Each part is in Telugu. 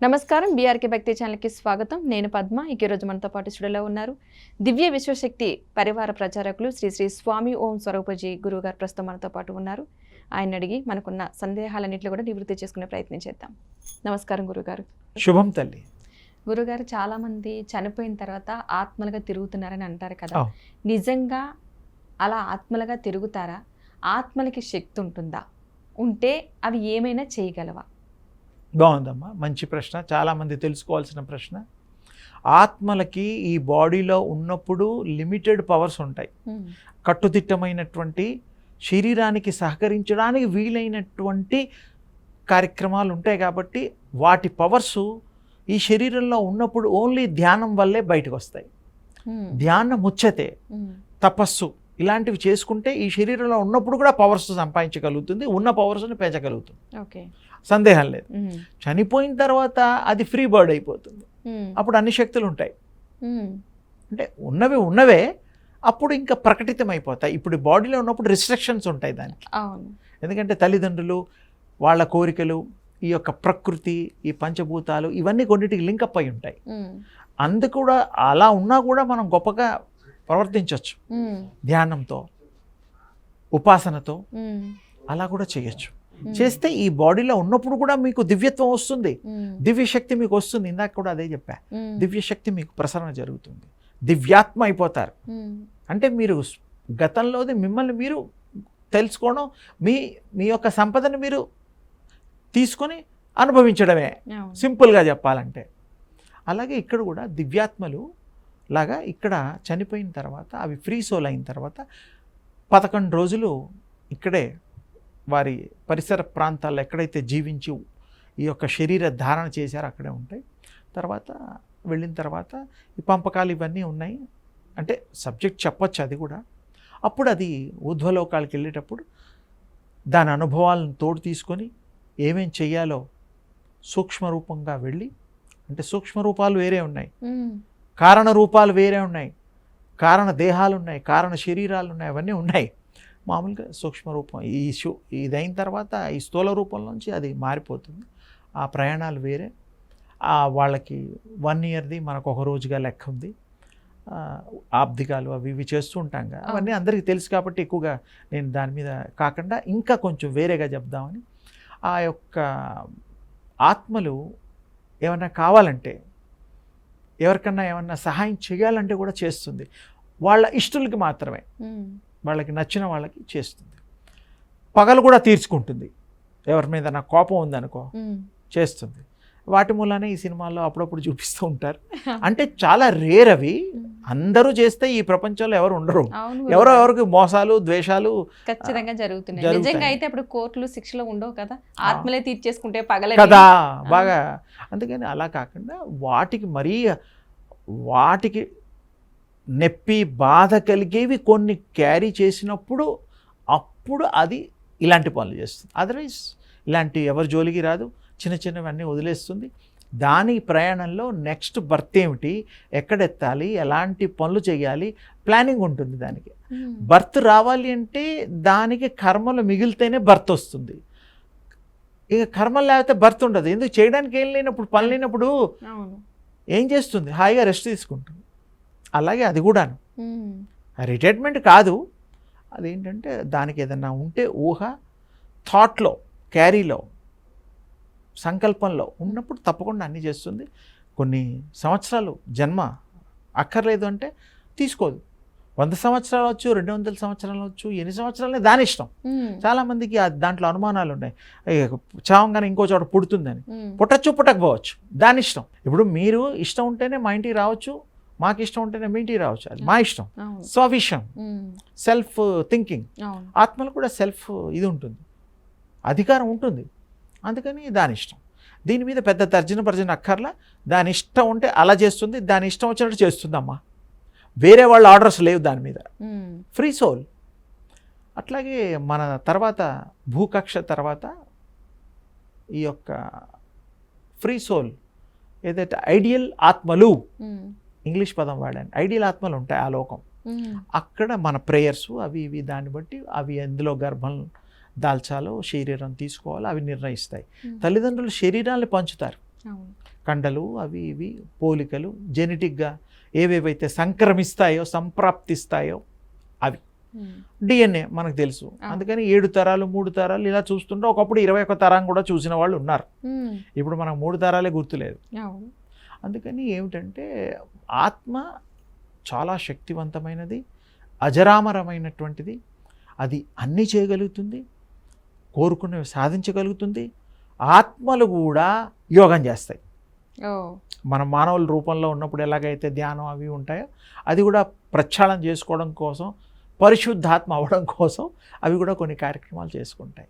నమస్కారం బీఆర్కే భక్తి ఛానల్కి స్వాగతం. నేను పద్మ. ఈ రోజు మనతో పాటు స్టూడియోలో ఉన్నారు దివ్య విశ్వశక్తి పరివార ప్రచారకులు శ్రీ శ్రీ స్వామి ఓం స్వరూపజీ గురువుగారు ప్రస్తుతం మనతో పాటు ఉన్నారు. ఆయన అడిగి మనకున్న సందేహాలన్నింటిలో కూడా నివృత్తి చేసుకునే ప్రయత్నం చేద్దాం. నమస్కారం గురుగారు. శుభం తల్లి. గురుగారు, చాలా మంది చనిపోయిన తర్వాత ఆత్మలుగా తిరుగుతున్నారని అంటారు కదా, నిజంగా అలా ఆత్మలుగా తిరుగుతారా? ఆత్మలకి శక్తి ఉంటుందా? ఉంటే అవి ఏమైనా చేయగలవా? బాగుందమ్మా, మంచి ప్రశ్న, చాలామంది తెలుసుకోవాల్సిన ప్రశ్న. ఆత్మలకి ఈ బాడీలో ఉన్నప్పుడు లిమిటెడ్ పవర్స్ ఉంటాయి. కట్టుదిట్టమైనటువంటి శరీరానికి సహకరించడానికి వీలైనటువంటి కార్యక్రమాలు ఉంటాయి. కాబట్టి వాటి పవర్స్ ఈ శరీరంలో ఉన్నప్పుడు ఓన్లీ ధ్యానం వల్లే బయటకు వస్తాయి. ధ్యానం ముచ్చతే, తపస్సు ఇలాంటివి చేసుకుంటే ఈ శరీరంలో ఉన్నప్పుడు కూడా పవర్స్ సంపాదించగలుగుతుంది, ఉన్న పవర్స్ని పెంచగలుగుతుంది. ఓకే, సందేహం లేదు. చనిపోయిన తర్వాత అది ఫ్రీ బర్డ్ అయిపోతుంది. అప్పుడు అన్ని శక్తులు ఉంటాయి. అంటే ఉన్నవే అప్పుడు ఇంకా ప్రకటితం అయిపోతాయి. ఇప్పుడు బాడీలో ఉన్నప్పుడు రిస్ట్రిక్షన్స్ ఉంటాయి దానికి. ఎందుకంటే తల్లిదండ్రులు, వాళ్ళ కోరికలు, ఈ యొక్క ప్రకృతి, ఈ పంచభూతాలు ఇవన్నీ కొన్నిటికి లింకప్ అయి ఉంటాయి. అందుకు కూడా అలా ఉన్నా కూడా మనం గొప్పగా ప్రవర్తించవచ్చు. ధ్యానంతో, ఉపాసనతో అలా కూడా చేయొచ్చు. చేస్తే ఈ బాడీలో ఉన్నప్పుడు కూడా మీకు దివ్యత్వం వస్తుంది, దివ్యశక్తి మీకు వస్తుంది. ఇందాక కూడా అదే చెప్పా, దివ్యశక్తి మీకు ప్రసరణ జరుగుతుంది, దివ్యాత్మ అయిపోతారు. అంటే మీరు గతంలోది మిమ్మల్ని మీరు తెలుసుకోవడం, మీ యొక్క సంపదను మీరు తీసుకొని అనుభవించడమే, సింపుల్గా చెప్పాలంటే. అలాగే ఇక్కడ కూడా దివ్యాత్మలు లాగా ఇక్కడ చనిపోయిన తర్వాత అవి ఫ్రీ సోల్ అయిన తర్వాత 11 రోజులు ఇక్కడే వారి పరిసర ప్రాంతాల్లో ఎక్కడైతే జీవించి ఈ యొక్క శరీర ధారణ చేశారో అక్కడే ఉంటాయి. తర్వాత వెళ్ళిన తర్వాత ఈ పంపకాలు ఇవన్నీ ఉన్నాయి. అంటే సబ్జెక్ట్ చెప్పచ్చు అది కూడా. అప్పుడు అది ఊర్ధ్వలోకాలకు వెళ్ళేటప్పుడు దాని అనుభవాలను తోడు తీసుకొని ఏమేం చెయ్యాలో సూక్ష్మరూపంగా వెళ్ళి, అంటే సూక్ష్మరూపాలు వేరే ఉన్నాయి, కారణ రూపాలు వేరే ఉన్నాయి, కారణ దేహాలు ఉన్నాయి, కారణ శరీరాలు ఉన్నాయి, అవన్నీ ఉన్నాయి. మామూలుగా సూక్ష్మరూపం ఇదైన తర్వాత ఈ స్థూల రూపంలోంచి అది మారిపోతుంది. ఆ ప్రయాణాలు వేరే. వాళ్ళకి 1 ఇయర్ది మనకు 1 రోజుగా లెక్క ఉంది. ఆబ్దికాలు అవి ఇవి చేస్తూ ఉంటాం కదా, అవన్నీ అందరికీ తెలుసు. కాబట్టి ఎక్కువగా నేను దాని మీద కాకుండా ఇంకా కొంచెం వేరేగా చెప్దామని. ఆ యొక్క ఆత్మలు ఏమన్నా కావాలంటే, ఎవరికన్నా ఏమన్నా సహాయం చేయాలంటే కూడా చేస్తుంది. వాళ్ళ ఇష్టలకి మాత్రమే, వాళ్ళకి నచ్చిన వాళ్ళకి చేస్తుంది. పగలు కూడా తీర్చుకుంటుంది. ఎవరి మీద నా కోపం ఉందనుకో చేస్తుంది. వాటి మూలనే ఈ సినిమాల్లో అప్పుడప్పుడు చూపిస్తూ ఉంటారు. అంటే చాలా రేర్ అవి. అందరూ చేస్తే ఈ ప్రపంచంలో ఎవరు ఉండరు. ఎవరికి మోసాలు, ద్వేషాలు ఖచ్చితంగా జరుగుతున్నాయి. నిజంగా అయితే అప్పుడు కోర్టులు శిక్షలు ఉండవు కదా, ఆత్మలే తీర్చేసుకుంటే పగలే కదా బాగా. అందుకని అలా కాకుండా వాటికి నొప్పి, బాధ కలిగేవి కొన్ని క్యారీ చేసినప్పుడు అప్పుడు అది ఇలాంటి పనులు చేస్తుంది. అదర్వైజ్ ఇలాంటి ఎవరి జోలికి రాదు, చిన్న చిన్నవన్నీ వదిలేస్తుంది. దాని ప్రయాణంలో నెక్స్ట్ బర్త్ ఏమిటి, ఎక్కడెత్తాలి, ఎలాంటి పనులు చేయాలి, ప్లానింగ్ ఉంటుంది దానికి. బర్త్ రావాలి అంటే దానికి కర్మలు మిగిలితేనే బర్త్ వస్తుంది. ఇక కర్మలు లేకపోతే బర్త్ ఉండదు. ఎందుకు చేయడానికి ఏం లేనప్పుడు, పని లేనప్పుడు ఏం చేస్తుంది? హాయిగా రెస్ట్ తీసుకుంటుంది. అలాగే అది కూడాను రిటైర్మెంట్ కాదు. అదేంటంటే దానికి ఏదన్నా ఉంటే ఊహ, థాట్లో, క్యారీలో, సంకల్పంలో ఉన్నప్పుడు తప్పకుండా అన్నీ చేస్తుంది. కొన్ని సంవత్సరాలు జన్మ అక్కర్లేదు అంటే తీసుకోదు. 100 సంవత్సరాలు వచ్చు, 200 సంవత్సరాలు వచ్చు, ఎన్ని సంవత్సరాలనే దాని ఇష్టం. చాలామందికి దాంట్లో అనుమానాలు ఉన్నాయి. చావంగానే ఇంకో చోట పుడుతుందని. పుట్టచ్చు, పుట్టకపోవచ్చు, దాని ఇష్టం. ఇప్పుడు మీరు ఇష్టం ఉంటేనే మా ఇంటికి రావచ్చు, మాకు ఇష్టం ఉంటేనే మీ ఇంటికి రావచ్చు, అది మా ఇష్టం. స్వవిషయం, సెల్ఫ్ థింకింగ్. ఆత్మలు కూడా సెల్ఫ్ ఇది ఉంటుంది, అధికారం ఉంటుంది. అందుకని దాని ఇష్టం. దీని మీద పెద్ద తర్జన అక్కర్లా. దాని ఇష్టం ఉంటే అలా చేస్తుంది, దాని ఇష్టం వచ్చినట్టు చేస్తుందమ్మా. వేరే వాళ్ళ ఆర్డర్స్ లేవు దాని మీద. Free soul. అట్లాగే మన తర్వాత భూకక్ష తర్వాత ఈ యొక్క ఫ్రీ సోల్ ఏదైతే ఐడియల్ ఆత్మలు, ఇంగ్లీష్ పదం వాడాను, ఐడియల్ ఆత్మలు ఉంటాయి ఆ లోకం. అక్కడ మన ప్రేయర్స్ అవి ఇవి దాన్ని బట్టి అవి ఎందులో గర్భం దాల్చాలో, శరీరం తీసుకోవాలో అవి నిర్ణయిస్తాయి. తల్లిదండ్రులు శరీరాన్ని పంచుతారు. అవును. కండలు అవి ఇవి పోలికలు జెనెటిక్గా ఏవేవైతే సంక్రమిస్తాయో సంప్రాప్తిస్తాయో అవి డిఎన్ఏ మనకు తెలుసు. అందుకని 7 తరాలు 3 తరాలు ఇలా చూస్తుంటే ఒకప్పుడు 21 తరం కూడా చూసిన వాళ్ళు ఉన్నారు. ఇప్పుడు మనకు 3 తరాలే గుర్తులేదు. అందుకని ఏమిటంటే ఆత్మ చాలా శక్తివంతమైనది, అజరామరమైనటువంటిది. అది అన్నీ చేయగలుగుతుంది, కోరుకున్నవి సాధించగలుగుతుంది. ఆత్మలు కూడా యోగం చేస్తాయి. మన మానవుల రూపంలో ఉన్నప్పుడు ఎలాగైతే ధ్యానం అవి ఉంటాయో అది కూడా ప్రక్షాళన చేసుకోవడం కోసం, పరిశుద్ధాత్మ అవ్వడం కోసం అవి కూడా కొన్ని కార్యక్రమాలు చేసుకుంటాయి.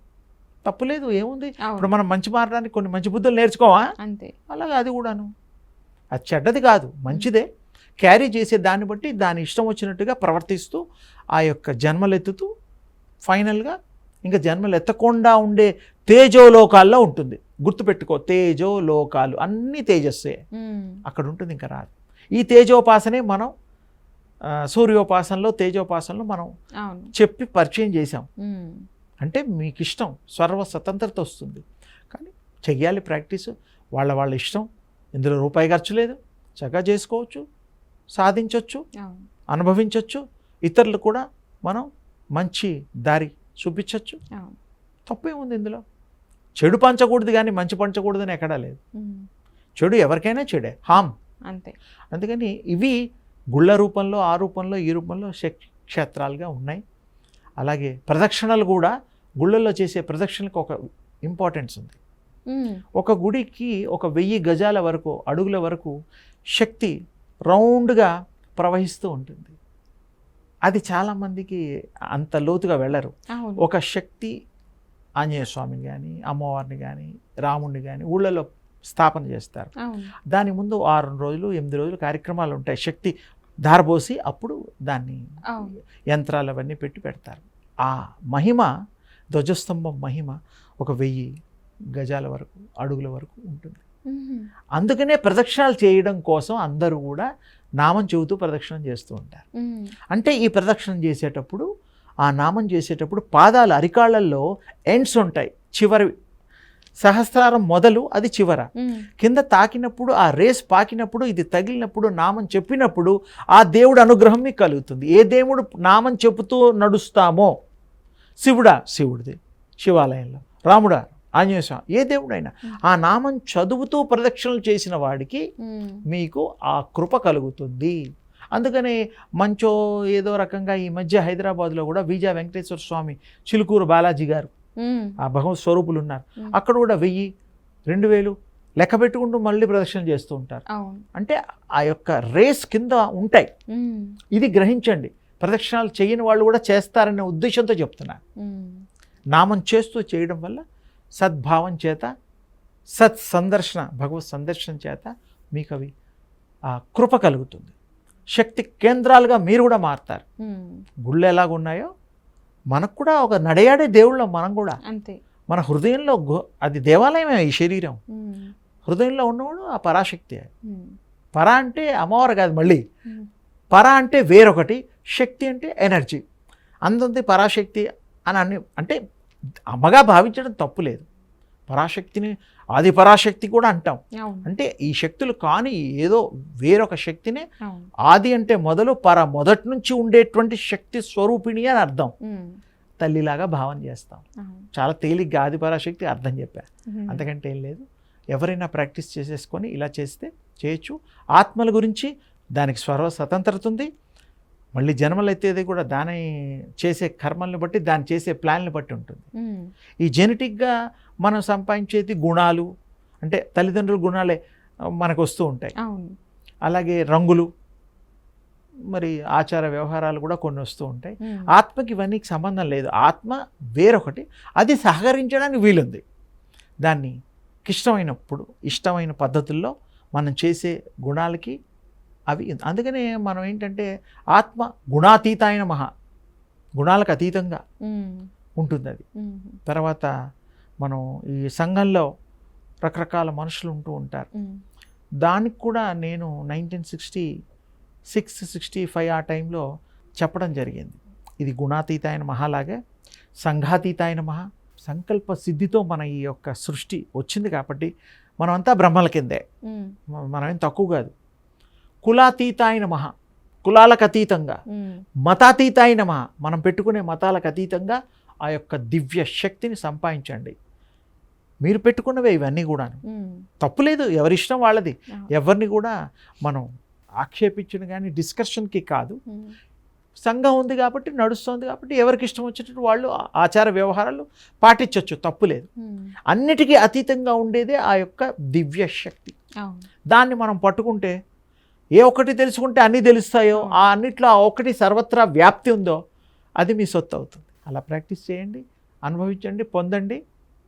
తప్పులేదు, ఏముంది. ఇప్పుడు మనం మంచి మారడానికి కొన్ని మంచి బుద్ధులు నేర్చుకోవా, అంతే. అలాగే అది కూడాను అది చెడ్డది కాదు, మంచిదే. క్యారీ చేసే దాన్ని బట్టి దాని ఇష్టం వచ్చినట్టుగా ప్రవర్తిస్తూ ఆ యొక్క జన్మలెత్తుతూ ఫైనల్గా ఇంకా జన్మలు ఎత్తకుండా ఉండే తేజోలోకాల్లో ఉంటుంది. గుర్తుపెట్టుకో, తేజోలోకాలు అన్నీ తేజస్సే, అక్కడ ఉంటుంది, ఇంకా రాదు. ఈ తేజోపాసనే మనం సూర్యోపాసనలో తేజోపాసనలో మనం చెప్పి పరిచయం చేసాం. అంటే మీకు ఇష్టం, సర్వ స్వతంత్రత వస్తుంది. కానీ చెయ్యాలి ప్రాక్టీసు, వాళ్ళ ఇష్టం. ఇందులో రూపాయి ఖర్చు లేదు, చక్కగా చేసుకోవచ్చు, సాధించవచ్చు, అనుభవించవచ్చు. ఇతరులు కూడా మనం మంచి దారి చూపించవచ్చు. తప్పేముంది ఇందులో? చెడు పంచకూడదు కానీ మంచి పంచకూడదని ఎక్కడా లేదు. చెడు ఎవరికైనా చెడే, హామ్, అంతే. అందుకని ఇవి గుళ్ళ రూపంలో, ఆ రూపంలో, ఈ రూపంలో క్షేత్రాలుగా ఉన్నాయి. అలాగే ప్రదక్షిణలు కూడా, గుళ్ళల్లో చేసే ప్రదక్షిణలకు ఒక ఇంపార్టెన్స్ ఉంది. ఒక గుడికి 1000 గజాల వరకు, అడుగుల వరకు శక్తి రౌండ్గా ప్రవహిస్తూ ఉంటుంది. అది చాలామందికి అంత లోతుగా వెళ్ళరు. ఒక శక్తి ఆంజనేయ స్వామిని కానీ, అమ్మవారిని కానీ, రాముడిని కానీ ఊళ్ళలో స్థాపన చేస్తారు. దాని ముందు 6 రోజులు 8 రోజులు కార్యక్రమాలు ఉంటాయి. శక్తి ధారబోసి అప్పుడు దాన్ని యంత్రాలు అవన్నీ పెడతారు. ఆ మహిమ, ధ్వజస్తంభం మహిమ 1000 గజాల వరకు, అడుగుల వరకు ఉంటుంది. అందుకనే ప్రదక్షిణాలు చేయడం కోసం అందరూ కూడా నామం చెబుతూ ప్రదక్షిణం చేస్తూ ఉంటారు. అంటే ఈ ప్రదక్షిణం చేసేటప్పుడు, ఆ నామం చేసేటప్పుడు పాదాలు, అరికాళ్ళల్లో ఎండ్స్ ఉంటాయి, చివరి సహస్రారం మొదలు అది చివర. కింద తాకినప్పుడు, ఆ రేస్ పాకినప్పుడు, ఇది తగిలినప్పుడు, నామం చెప్పినప్పుడు ఆ దేవుడు అనుగ్రహం మీకు కలుగుతుంది. ఏ దేవుడు నామం చెబుతూ నడుస్తామో, శివుడిది శివాలయంలో, రాముడా, ఆంజనేయ స్వామి, ఏ దేవుడైనా ఆ నామం చదువుతూ ప్రదక్షిణలు చేసిన వాడికి మీకు ఆ కృప కలుగుతుంది. అందుకని మంచో ఏదో రకంగా ఈ మధ్య హైదరాబాద్లో కూడా విజయ వెంకటేశ్వర స్వామి, చిలుకూరు బాలాజీ గారు, ఆ భగవత్ స్వరూపులు ఉన్నారు. అక్కడ కూడా 1000, 2000 లెక్క పెట్టుకుంటూ మళ్ళీ ప్రదక్షిణ చేస్తూ ఉంటారు. అంటే ఆ యొక్క రేస్ కింద ఉంటాయి. ఇది గ్రహించండి. ప్రదక్షిణాలు చేయని వాళ్ళు కూడా చేస్తారనే ఉద్దేశంతో చెప్తున్నారు. నామం చేస్తూ చేయడం వల్ల సద్భావం చేత, సత్ సందర్శన, భగవత్ సందర్శన చేత మీకు అవి ఆ కృప కలుగుతుంది. శక్తి కేంద్రాలుగా మీరు కూడా మారుతారు. గుళ్ళు ఎలాగున్నాయో మనకు కూడా ఒక నడయాడే దేవుళ్ళం మనం కూడా. అంతే. మన హృదయంలో అది దేవాలయమే ఈ శరీరం. హృదయంలో ఉన్నవాడు ఆ పరాశక్తి. పర అంటే అమ్మవారు కాదు, మళ్ళీ పర అంటే వేరొకటి, శక్తి అంటే ఎనర్జీ. అందుంది పరాశక్తి అని అంటే అమ్మగా భావించడం తప్పు లేదు. పరాశక్తిని ఆది పరాశక్తి కూడా అంటాం. అంటే ఈ శక్తులు కానీ ఏదో వేరొక శక్తినే, ఆది అంటే మొదలు, మొదటి నుంచి ఉండేటువంటి శక్తి స్వరూపిణి అని అర్థం. తల్లిలాగా భావన చేస్తాం. చాలా తేలిగ్గా ఆది పరాశక్తి అర్థం చెప్పా, అంతకంటే ఏం లేదు. ఎవరైనా ప్రాక్టీస్ చేసేసుకొని ఇలా చేస్తే చేయొచ్చు. ఆత్మల గురించి దానికి స్వతంత్రత ఉంది. మళ్ళీ జన్మలు ఎత్తేది కూడా దాని చేసే కర్మల్ని బట్టి, దాన్ని చేసే ప్లాన్ని బట్టి ఉంటుంది. ఈ జెనెటిక్గా మనం సంపాదించేది గుణాలు, అంటే తల్లిదండ్రుల గుణాలే మనకు వస్తూ ఉంటాయి. అలాగే రంగులు, మరి ఆచార వ్యవహారాలు కూడా కొన్ని వస్తూ ఉంటాయి. ఆత్మకి ఇవన్నీ సంబంధం లేదు. ఆత్మ వేరొకటి, అది సహకరించడానికి వీలుంది. దాన్ని ఇష్టమైనప్పుడు, ఇష్టమైన పద్ధతుల్లో మనం చేసే గుణాలకి అవి. అందుకనే మనం ఏంటంటే ఆత్మ గుణాతీతాయన మహా, గుణాలకు అతీతంగా ఉంటుంది అది. తర్వాత మనం ఈ సంఘంలో రకరకాల మనుషులు ఉంటూ ఉంటారు. దానికి కూడా నేను 1966-65 ఆ టైంలో చెప్పడం జరిగింది. ఇది గుణాతీతాయన మహాలాగే సంఘాతీతాయన మహా, సంకల్ప సిద్ధితో మన ఈ యొక్క సృష్టి వచ్చింది కాబట్టి మనమంతా బ్రహ్మల కిందే, మనమేం తక్కువ కాదు. కులాతీతాయ నమః, కులాలకు అతీతంగా, మతాతీతాయ నమః, మనం పెట్టుకునే మతాలకు అతీతంగా ఆ యొక్క దివ్య శక్తిని సంపాదించండి. మీరు పెట్టుకున్నవే ఇవన్నీ కూడా, తప్పులేదు, ఎవరిష్టం వాళ్ళది. ఎవరిని కూడా మనం ఆక్షేపించిన కానీ డిస్కషన్కి కాదు. సంఘం ఉంది కాబట్టి, నడుస్తుంది కాబట్టి, ఎవరికి ఇష్టం వచ్చేటట్టు వాళ్ళు ఆచార వ్యవహారాలు పాటించవచ్చు, తప్పులేదు. అన్నిటికీ అతీతంగా ఉండేదే ఆ యొక్క దివ్య శక్తి. దాన్ని మనం పట్టుకుంటే, ఏ ఒక్కటి తెలుసుకుంటే అన్నీ తెలుస్తాయో, ఆ అన్నిట్లో ఆ ఒక్కటి సర్వత్రా వ్యాప్తి ఉందో, అది మీ సొత్తు అవుతుంది. అలా ప్రాక్టీస్ చేయండి, అనుభవించండి, పొందండి.